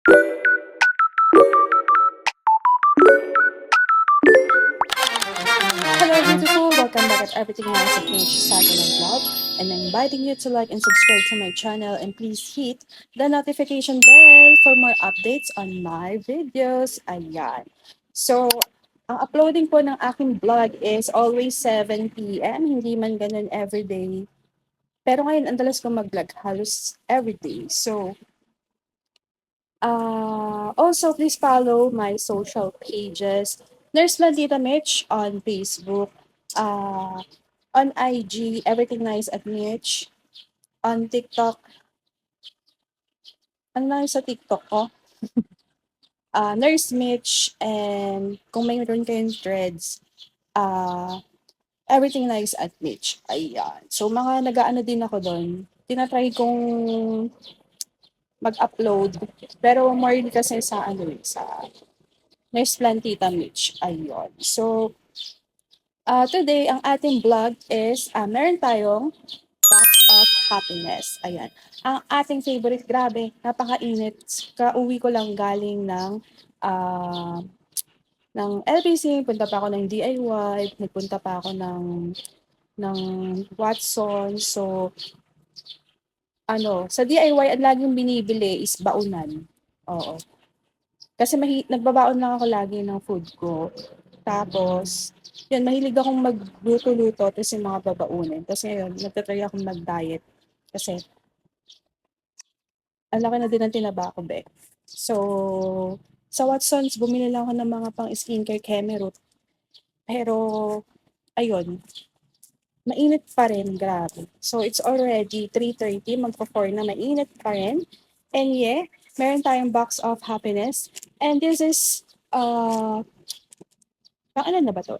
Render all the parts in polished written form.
Hello, beautiful. Welcome back at Everything Else at Mitch Saginaw Vlog. And I'm inviting you to like and subscribe to my channel and please hit the notification bell for more updates on my videos. Ayan. So, ang uploading po ng aking vlog is always 7 p.m. Hindi man ganun everyday. Pero ngayon, ang dalas ko mag-vlog halos everyday. So, also, please follow my social pages. There's Landita Mitch on Facebook, on IG, Everything Nice at Mitch, on TikTok. Ano lang sa TikTok ko? Nurse Mitch, and kung mayroon kayong threads, Everything Nice at Mitch. Ayan. So, mga nag-aano din ako doon. Tinatry kong mag-upload. Pero more kasi sa ano sa Nurse Plantita Mitch. Ayun. So, today, ang ating vlog is, meron tayong Box of Happiness. Ayan. Ang ating favorite, grabe, napakainit. Kauwi ko lang galing ng LBC, punta pa ako ng DIY, nagpunta pa ako ng Watson. So, sa DIY, ang laging binibili is baunan. Oo. Kasi nagbabaon lang ako lagi ng food ko. Tapos, yun, mahilig akong magluto-luto tapos yung mga babaunin. Tapos ngayon, nagtatry akong mag-diet. Kasi, ang laki na din ng tinaba ko, be. So, sa Watsons, bumili lang ako ng mga pang skincare Kemerut. Pero, ayun, mainit pa rin, grabe. So, it's already 3:30, magpa-4 na, mainit pa rin. And yeah, meron tayong box of happiness. And this is, pang ano na ba to?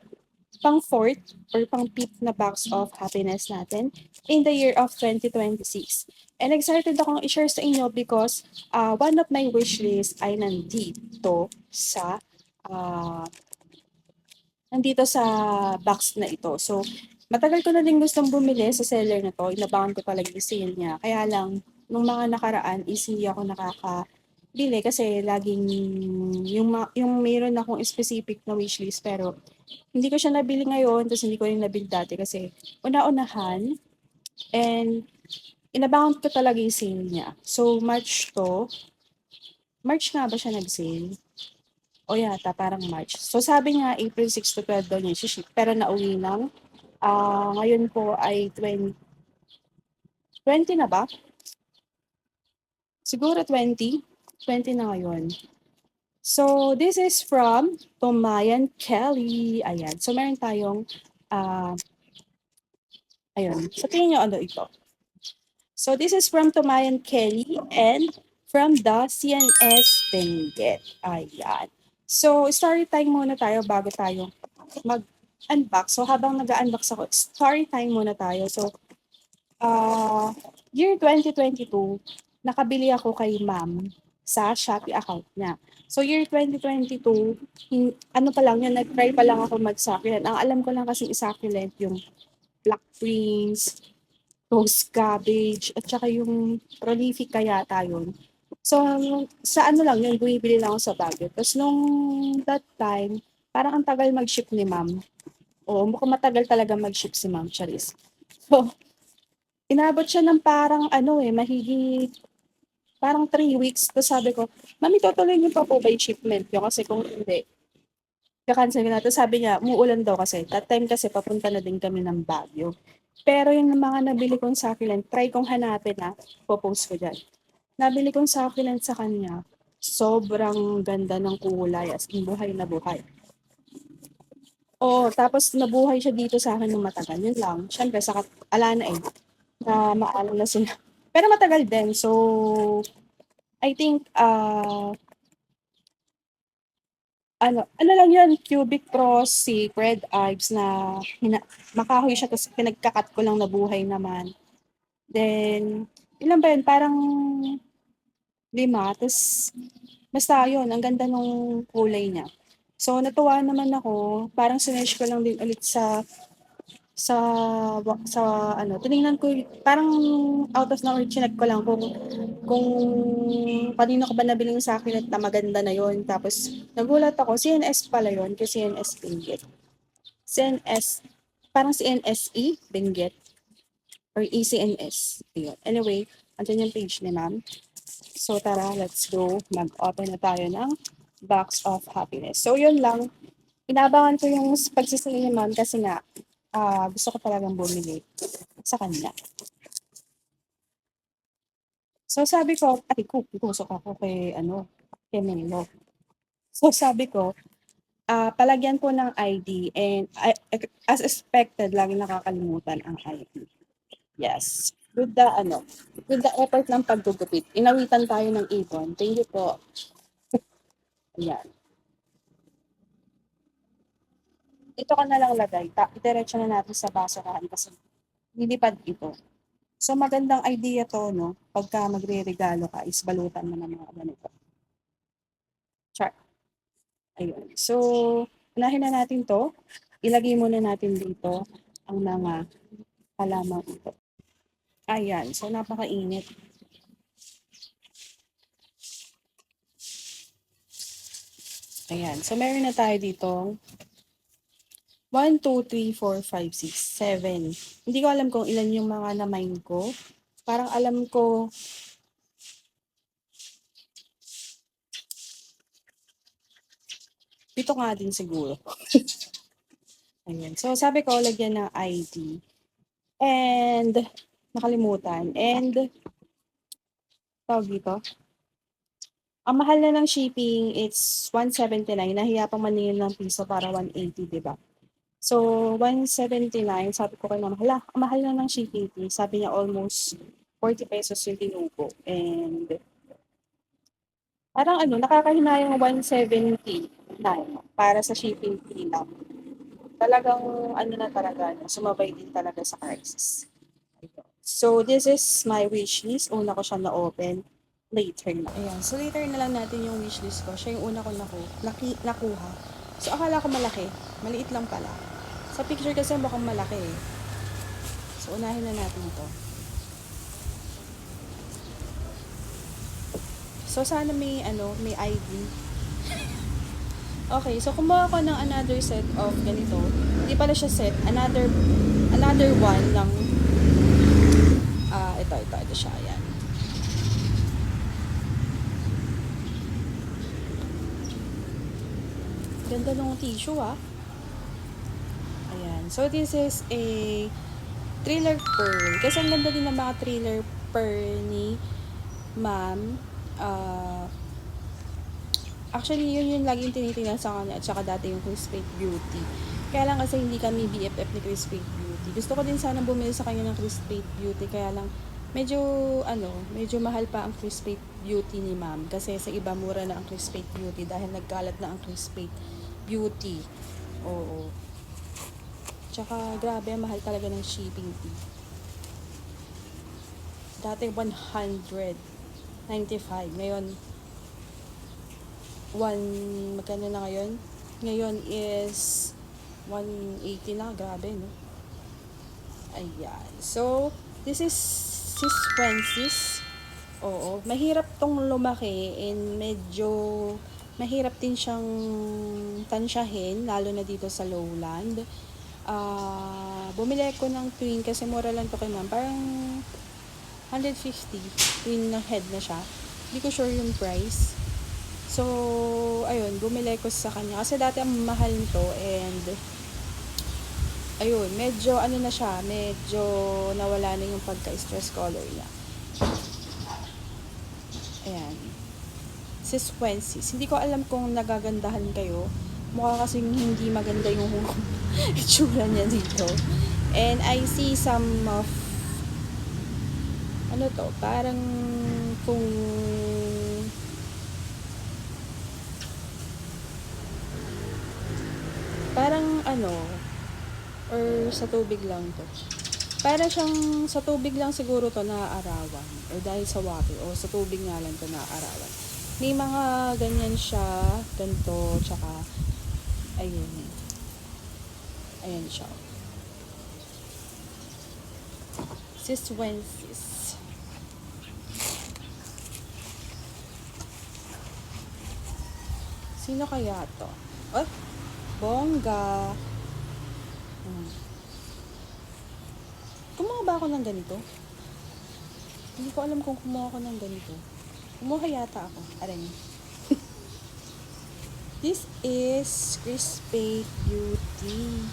Pang fourth or pang fifth na box of happiness natin in the year of 2026. And excited akong i-share sa inyo because one of my wish list ay uh, nandito sa box na ito. So, matagal ko na din gustong bumili sa seller na to. Inabangan ko talaga yung sale niya. Kaya lang, nung mga nakaraan is hindi ako nakakabili kasi laging yung mayroon akong specific na wishlist pero hindi ko siya nabili ngayon tapos hindi ko rin nabili dati kasi una-unahan and inabangan ko talaga yung sale niya. So, March nga ba siya nag-sale? O yata, parang March. So, sabi nga April 6 to 12 daw niya ship pero nauwi lang. Ngayon po ay 20 na ba? Siguro 20 na ngayon. So, this is from Tomayan Kelly. Ayan. So, meron tayong, ayun. So, tingin nyo ano ito. So, this is from Tomayan Kelly and from the CNS Benguet. Ayan. So, story time muna tayo bago tayo mag-unbox. So, habang nag-unbox ako, story time muna tayo. So, year 2022, nakabili ako kay ma'am sa Shopee account niya. So, year 2022, ano pa lang yun, nag-try pa lang ako mag-succulent. Ang alam ko lang kasi succulent yung black prince, rose cabbage, at saka yung prolific kaya yun. So, sa ano lang yun, bumibili lang ako sa Baguio. Tapos nung that time, parang ang tagal mag-ship ni ma'am. Oo, mukhang matagal talaga mag-ship si ma'am, Charis. So, inabot siya ng parang parang 3 weeks. Tapos sabi ko, mami, tutuloy niyo pa po ba yung shipment niyo? Kasi kung hindi, kakancel na. Tapos sabi niya, umuulan daw kasi. That time kasi papunta na din kami ng Baguio. Pero yung mga nabili kong succulent, try kong hanapin popost ko dyan. Nabili kong succulent sa kanya, sobrang ganda ng kulay, as in buhay na buhay. Oo, tapos nabuhay siya dito sa akin ng matagal, yun lang. Siyempre, ala na na maalam na sila. Pero matagal din, so I think, ano lang yun, Cubic Cross, Sacred Arts na makahoy siya tapos pinagkakat ko lang na buhay naman. Then, ilan ba yun? Parang 5. Tapos, basta yun, ang ganda nung kulay niya. So, natuwa naman ako. Parang sinesh ko lang din ulit sa sa ano, tiningnan ko parang out of nowhere chineck ko lang kung kanino ko ba nabiling sachet na maganda na yon. Tapos nagulat ako, CNS pala yon, kasi CNS Benguet. CNS, parang CNSE Benguet or ECNS. Ayun. Anyway, andyan yung page ni ma'am. So tara, let's go. Mag-open na tayo ng box of happiness. So yun lang. Inaabangan ko yung pagsisili ni ma'am kasi nga gusto ko talagang bumili sa kanya. So sabi ko, ay kusok ako kay Melo. So sabi ko, palagyan ko ng ID and as expected, lagi nakakalimutan ang ID. Yes. With the effort ng paggugupit, inawitan tayo ng ibon. Thank you po. Ayan. Ito ka na lang lagay. Diretso na natin sa basurahan kasi lilipad ito. So magandang idea to, no? Pagka magre-regalo ka, is balutan mo ng mga ganito. Char. Ayun. So, unahin na natin to. Ilagay muna natin dito ang mga halaman ito. Ayan. So, napakainit. Ayan. So, meron na tayo dito 1, 2, 3, 4, 5, 6, 7. Hindi ko alam kung ilan yung mga na-mine ko. Parang alam ko, pito nga din siguro. Ayan. So, sabi ko, lagyan ng ID. And, nakalimutan. And, tawag dito. Ang mahal na ng shipping, it's 179. Nahiya pang maningin ng piso para 180, di ba? So, 179, sabi ko kay mama, hala, ang mahal na ng shipping fee. Sabi niya almost 40 pesos yung tinubo. And, parang nakakahinayang 170 na para sa shipping fee lang. Talagang, na talaga, sumabay din talaga sa crisis. So, this is my wish list. Una ko siya na-open. Later na. Ayan. So, later na lang natin yung wish list ko. Siya yung una ko nakuha. So, akala ko malaki. Maliit lang pala. Sa picture kasi mukhang malaki eh. So, unahin na natin ito. So, sana may ID. Okay, so kumuha ako ng another set of ganito. Hindi pala siya set. Another one ng ito siya. Ayan. Ganda ng tissue Ayan. So, this is a thriller pearl. Kasi ang ganda din ng mga thriller pearl ni ma'am. Actually, yun yung laging tinitingnan sa kanya at saka dati yung Chris Fake Beauty. Kaya lang kasi hindi kami BFF ni Chris Fake Beauty. Gusto ko din sana bumili sa kanya ng Chris Fake Beauty. Kaya lang, medyo mahal pa ang Chris Fake Beauty ni ma'am. Kasi sa iba mura na ang Chris Fake Beauty dahil nagkalat na ang Chris Fake Beauty. Oo. Tsaka, grabe, mahal talaga ng shipping fee. Dati 195. Ngayon, magkano na ngayon? Ngayon is 180 na. Grabe, no? Ayan. So, this is Sis Francis. Oo. Mahirap tong lumaki and medyo mahirap din siyang tansyahin, lalo na dito sa lowland. Bumili ko ng twin kasi mura lang to kay ma'am. Parang 150. Twin na head na siya. Hindi ko sure yung price. So, ayun, bumili ko sa kanya. Kasi dati ang mahal nito and ayun, medyo na siya, medyo nawala na yung pagka-stress color niya. Ayan. Sis Wences. Hindi ko alam kung nagagandahan kayo. Mukha kasing hindi maganda yung itsura niya dito. And I see some of parang kung or sa tubig lang to. Para siyang sa tubig lang siguro to naaarawan. Or dahil sa water. O sa tubig nga lang to naaarawan. May mga ganyan siya. Ganito. Tsaka, ayun. Ayan siya. Sis Wences. Sino kaya to? Oh, bongga. Kumuha ba ako ng ganito? Hindi ko alam kung kumuha ako ng ganito. Kumuha yata ako. Aray. This is Chris Pate Beauty.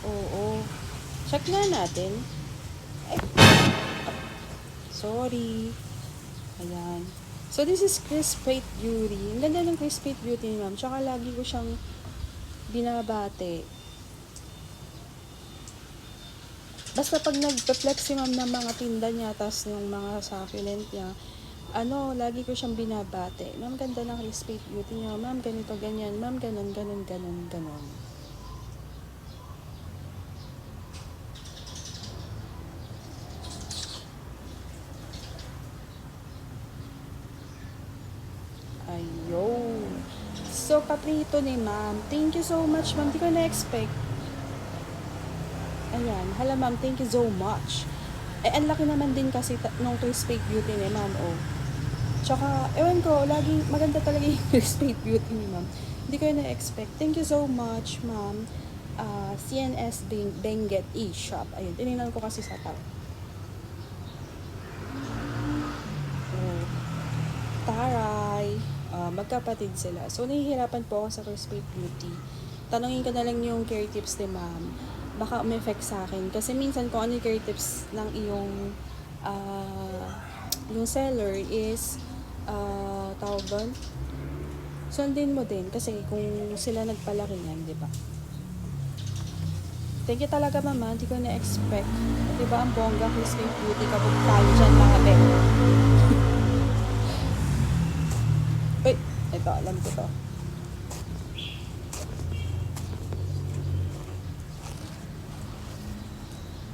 Oo. Check na natin. Ay. Sorry. Ayan. So, this is Chris Pate Beauty. Ang ganda ng Chris Pate Beauty ni ma'am. Tsaka lagi ko siyang binabate. Basta pag nagpe-flex si ma'am ng mga tinda niya, tas yung mga succulent niya, lagi ko siyang binabate. Ma'am, ganda ng Chris Pate Beauty niya. Ma'am, ganito, ganyan. Ma'am, ganon, ganon, ganon, ganon. Ayun. So, paprito ni ma'am. Thank you so much, ma'am. Di ko na-expect. Ayan. Hala, ma'am. Thank you so much. Ang laki naman din kasi nung Chris Pate Beauty ni ma'am, oh. Tsaka, ewan ko, laging maganda talaga yung Chris Pate Beauty ni ma'am. Hindi ko na-expect. Thank you so much, ma'am. CNS Benguet e-shop. Ayun, tinignan ko kasi sa tao. Oh. Taray. Magkapatid sila. So, nahihirapan po ako sa Chris Pate Beauty. Tanungin ko na lang yung care tips ni ma'am. Baka umeffect sa akin. Kasi minsan kung ano yung care tips ng iyong yung seller is tawag doon, sundin mo din kasi kung sila nagpalaki niyan, di ba? Thank you talaga, mama. Hindi ko na-expect. Di ba ang bongga Chris Pate Beauty kapag tayo dyan mga be? Uy, ito, alam ko to.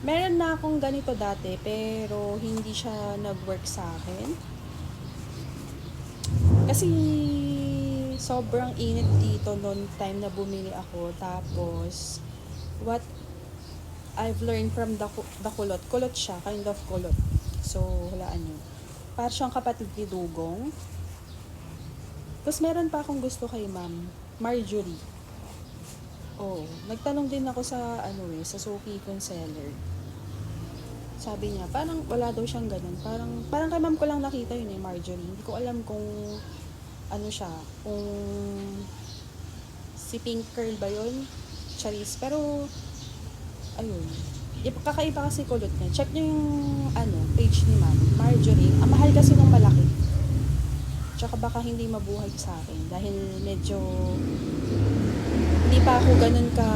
Meron na akong ganito dati, pero hindi siya nag-work sa akin. Kasi sobrang init dito noon time na bumili ako. Tapos, what I've learned from the kulot. Kulot siya, kind of kulot. So, hulaan nyo. Para siyang kapatid ni Dugong. Tapos, meron pa akong gusto kay Ma'am Marjorie. Oh, nagtanong din ako sa sa Suki kong seller. Sabi niya, parang wala daw siyang ganun. Parang kay ma'am ko lang nakita yun Marjorie. Hindi ko alam kung siya, kung si Pink Curl ba yun? Charis. Pero, ayun. Kakaiba kasi kulot niya. Check niyo yung page ni ma'am, Marjorie. Ang mahal kasi ng malaki. Tsaka baka hindi mabuhay sa akin. Dahil medyo, hindi pa ako ganun ka,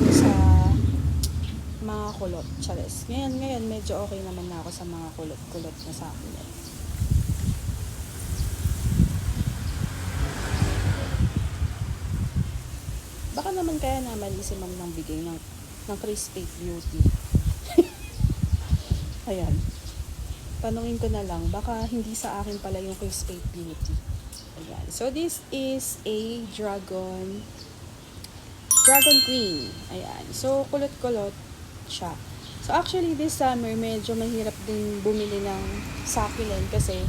sa mga kulot. Charis. Ngayon, medyo okay naman na ako sa mga kulot na sa akin. Baka naman kaya naman si ma'am nang bigay ng Chris Pate Beauty. Ayan. Tanungin ko na lang, baka hindi sa akin pala yung Chris Pate Beauty. Ayan. So, this is a Dragon Queen. Ayan. So, kulot-kulot siya. So, actually, this summer, medyo mahirap din bumili ng succulent kasi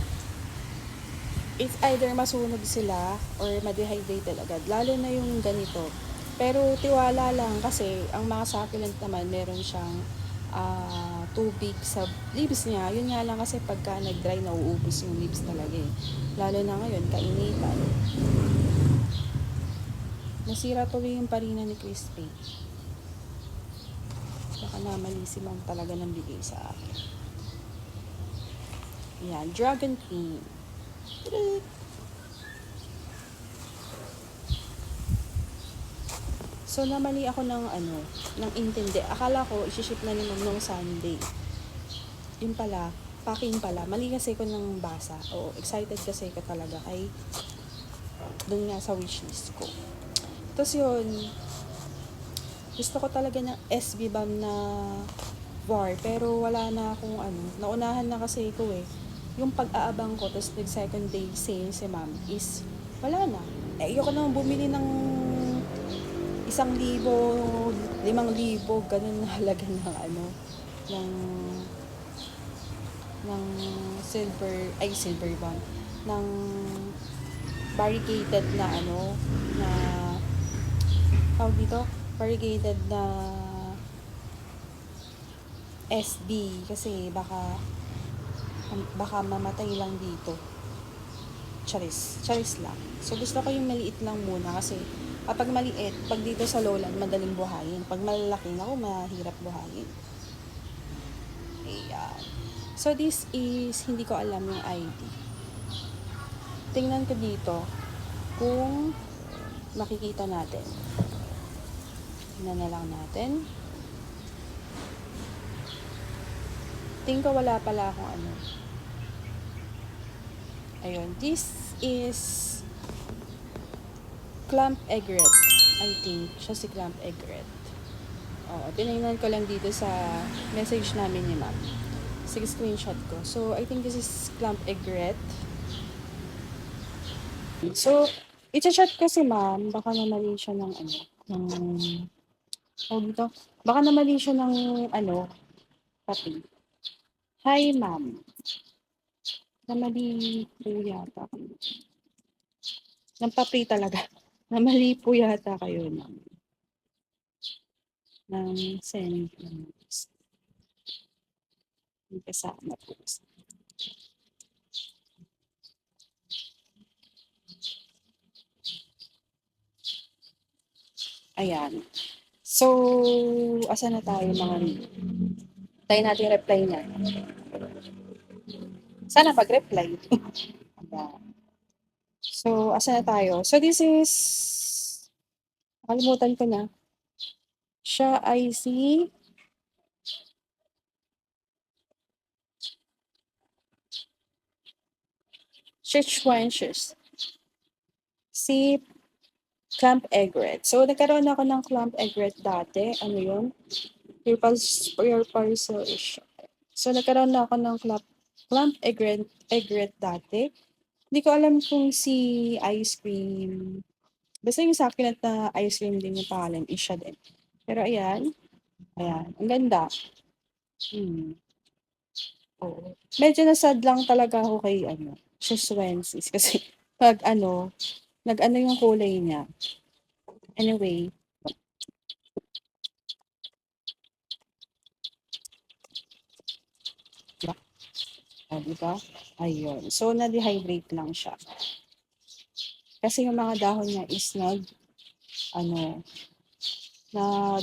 it's either masunog sila or ma-dehydrated agad. Lalo na yung ganito. Pero tiwala lang kasi ang mga succulent naman meron siyang tubig sa leaves niya. Yun nga lang kasi pagka nag-dry nauubos yung leaves talaga eh. Lalo na ngayon, kainitan. Nasira tuloy yung parina ni Chris Pate. Baka namali si ma'am talaga ng bigay sa akin. Yan, Dragon Queen. So, namali ako ng intindi. Akala ko, isi-ship na ni ma'am nung Sunday. Yun pala, packing pala. Mali kasi ko ng basa. Oo, excited kasi ko talaga kay dun nga sa wishlist ko. Tapos yun, gusto ko talaga ng SB Balm na VAR. Pero wala na akong naunahan na kasi ko eh. Yung pag-aabang ko, tapos nag-second day sale si ma'am is, wala na. Ayoko naman bumili ng 1,000, 5,000, ganun na halaga ng ng silver bond, ng variegated na ano, na tawag dito, variegated na SB kasi baka mamatay lang dito. Charis lang. So gusto ko yung maliit lang muna kasi kapag maliit, pag dito sa lowland, madaling buhayin. Pag malalaki, naku, mahirap buhayin. Ayan. So this is, hindi ko alam yung ID. Tingnan ko dito kung makikita natin. Tingnan na lang natin. Tingin ko wala pala akong ano. Ayun. This is Clump Egret. I think siya si Clump Egret. Oo, tinignan ko lang dito sa message namin ni ma'am. Sige, screenshot ko. So, I think this is Clump Egret. So, i-chat ko si ma'am. Baka namali siya ng ano. Dito. Baka namali siya ng ano, pati. Hi, ma'am. Namali po yata. Ng papi talaga. Namali po yata kayo ng send. Kasama po. Ayan. So, asa na tayo mga tayo natin reply niya. Sana pag-reply. So, asa na tayo? So, this is nakalimutan ko na. Siya ay si Sichuanches. Si Clump Egret. So, nagkaroon ako ng Clump Egret dati. Ano yun? Your parcel is so, nagkaroon na ako ng Clump Egret dati. Hindi ko alam kung si ice cream. Basta yung succulent na ice cream din yung pangalan. Is siya din. Pero ayan. Ayan. Ang ganda. Oo. Medyo nasad lang talaga ako kay ano, Swensis kasi nag-ano yung kulay niya. Anyway, di ba? Ayun. So, na-dehydrate lang siya. Kasi yung mga dahon niya is ano,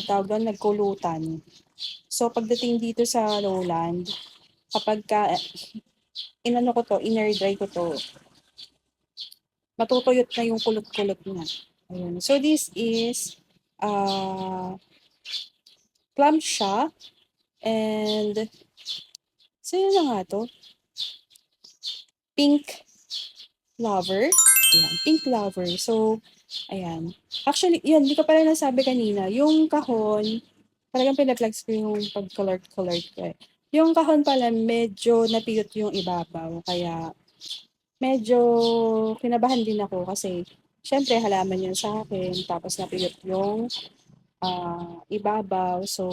tawag doon, nagkulutan. So, pagdating dito sa lowland, kapag inano ko to, inner dry ko to, matutuyot na yung kulot-kulot niya. Ayun. So, this is plum siya. And, sino na nga to? Pink Lover. Ayan, Pink Lover. So, ayan. Actually, yun, hindi ko pala nasabi kanina. Yung kahon, talagang pinaplex ko yung pag-colored ko eh. Yung kahon pala, medyo napiyot yung ibabaw. Kaya, medyo kinabahan din ako kasi, syempre, halaman yun sa akin. Tapos napiyot yung ibabaw. So,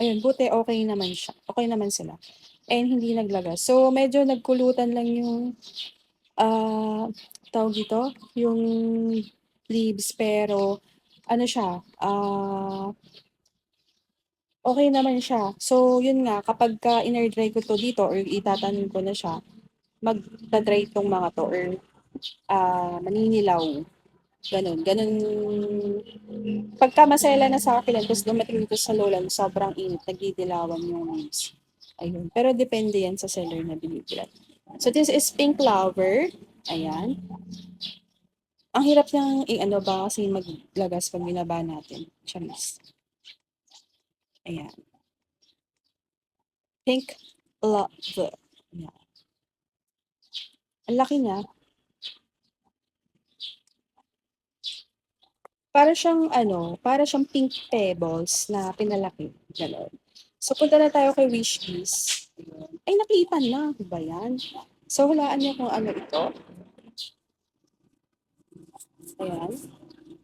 ayun, buti okay naman siya. Okay naman sila. And hindi naglagas. So, medyo nagkulutan lang yung tawag dito, yung leaves, pero ano siya, okay naman siya. So, yun nga, kapag ka dry ko to dito or itatanim ko na siya, magda-dry tong mga to or maninilaw. Ganun. Pagka masela na sa akin, tapos dumating dito sa lowland, sobrang init, nagdidilawan yung leaves. Ayun. Pero depende yan sa seller na binibili. So, this is pink flower. Ayan. Ang hirap niyang i-ano ba kasi maglagas pag binaba natin. Charis. Ayan. Pink love. Ayan. Ang laki niya. Para siyang pink pebbles na pinalaki. Ganon. So, punta na tayo kay Wishlist. Ay, nakita na. Ba yan? So, hulaan niyo kung ano ito. Ayan.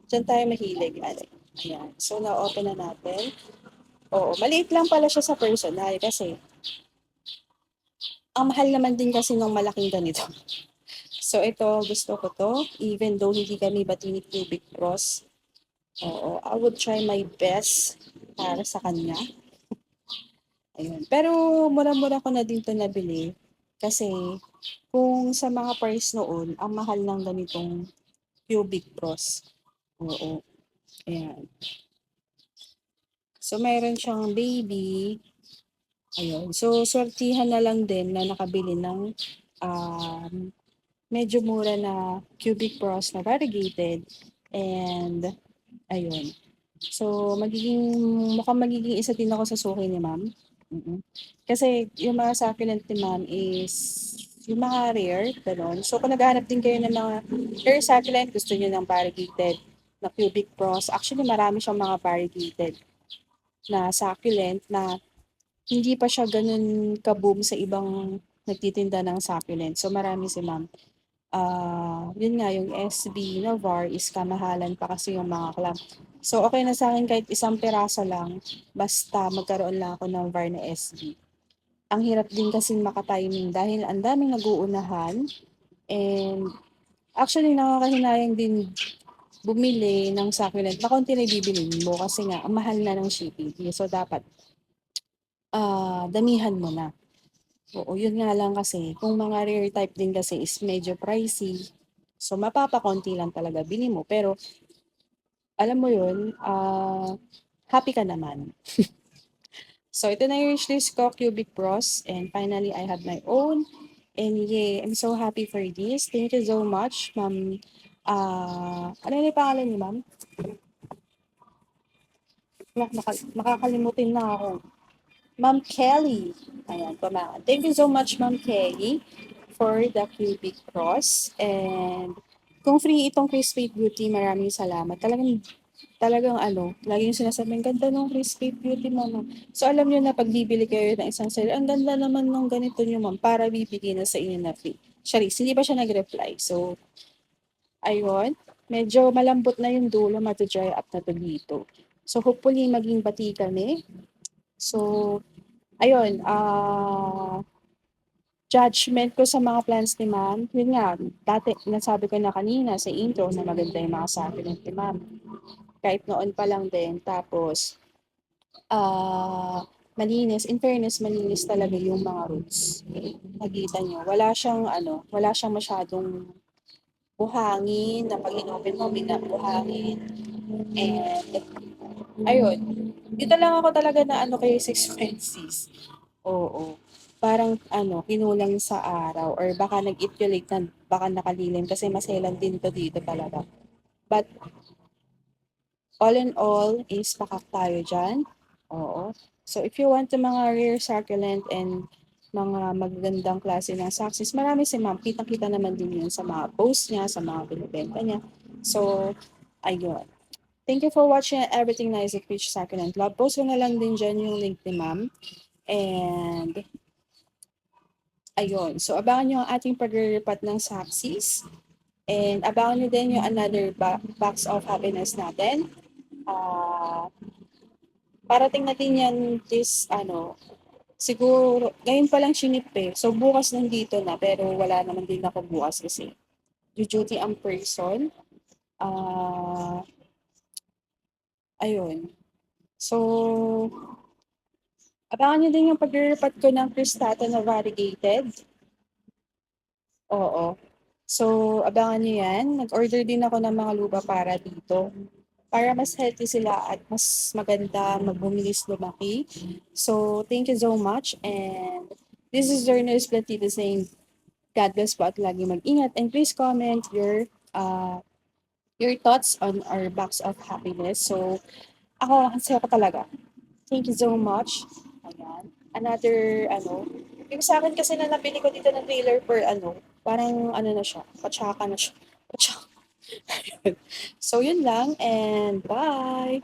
Diyan tayo mahilig. Ayan. So, na-open na natin. Oo, maliit lang pala siya sa personal kasi ang mahal naman din kasi ng malaking ganito. So ito, gusto ko 'to, even though hindi kami bati ni Cubic Cross. Oo, I would try my best para sa kanya. Ayun. Pero mura-mura ko na din 'to nabili kasi kung sa mga price noon, ang mahal ng ganitong Cubic Cross. Oo, ayan. So meron siyang baby, ayun. So swertihan na lang din na nakabili ng, um, medyo mura na Cubic Cross na variegated and ayun. So mukhang magiging isa din ako sa suki ni ma'am. Kasi yung mga succulent ni ma'am is yung mga rare, gano'n. So kung naghahanap din kayo ng mga rare succulent, gusto niyo ng variegated na Cubic Cross, actually marami siyang mga variegated na succulent na hindi pa siya gano'n ka-boom sa ibang nagtitinda ng succulent. So marami si ma'am. Yun nga yung SB na VAR is kamahalan pa kasi yung mga clamp. So okay na sa akin kahit isang piraso lang, basta magkaroon lang ako ng VAR na SB. Ang hirap din kasing maka-timing dahil ang daming nag-uunahan and actually nakakahinayang din bumili ng succulent na konti na bibilhin mo kasi nga ang mahal na ng shipping. So dapat damihan mo na. Oo, yun nga lang kasi kung mga rare type din kasi is medyo pricey. So mapapakonti lang talaga bili mo pero alam mo yun, happy ka naman. So ito na yung wishlist ko, Cubic Bros. And finally, I have my own. And yeah, I'm so happy for this. Thank you so much, ma'am. Ano yung pangalan niyo, ma'am? Nakakalimutin na ako. Ma'am Kelly. Ayan, pamakan. Thank you so much, Ma'am Kelly, for the Cubic Cross. And kung free itong Crispy Beauty, maraming salamat. Talagang ano, lagi yung sinasabi, ang ganda ng Crispy Beauty, mama. So alam niyo na pag bibili kayo ng isang seller, ang ganda naman ng ganito niyo, ma'am, para bibigyan na sa inyo na free. Charis, hindi pa siya nag-reply. So, ayun, medyo malambot na yung dulo, mati-dry up na to dito. So, hopefully, maging bati kami. So, ayun, judgment ko sa mga plans ni ma'am, yun nga, dati, nasabi ko na kanina sa intro na maganda yung mga sabi ng ni ma'am. Kahit noon pa lang din. Tapos, malinis. In fairness, malinis talaga yung mga roots. Nakita nyo, wala siyang masyadong buhangin, na pag inopen mo, may buhangin. And, ayun. Dito lang ako talaga na ano kay Six Fences. Oo. Parang ano, kinulang sa araw or baka nag-itiolate na baka nakalilim kasi maselan din to dito talaga. But all in all is pakak tayo dyan. Oo. So if you want the mga rare succulent and mga magagandang klase ng success, marami si ma'am. Kitang-kita naman din yun sa mga post niya, sa mga binibenta niya. So, ayun. Thank you for watching Everything Nice at Peach Succulent Love. Post ko na lang din dyan yung link ni ma'am. And, ayun. So, abangan nyo ang ating pag-repot ng success. And abangan nyo din yung another box of happiness natin. Parating natin yan siguro, ngayon pa lang sinip eh. So, bukas nandito na, pero wala naman din ako bukas kasi duty ang person. Ayun. So, abangan nyo din yung pag-repot ko ng Cristata na variegated. Oo. So, abangan nyo yan. Nag-order din ako ng mga lupa para dito. Para mas healthy sila at mas maganda magbumilis lumaki. So, thank you so much. And this is your nurse Platita saying, God bless po at lagi mag-ingat. And please comment your thoughts on our box of happiness. So, ako, ang saya ko talaga. Thank you so much. Ayan. Another, yung sa akin kasi na nabili ko dito ng trailer per parang na siya, patsaka na siya. Patsaka. So, yun lang and bye!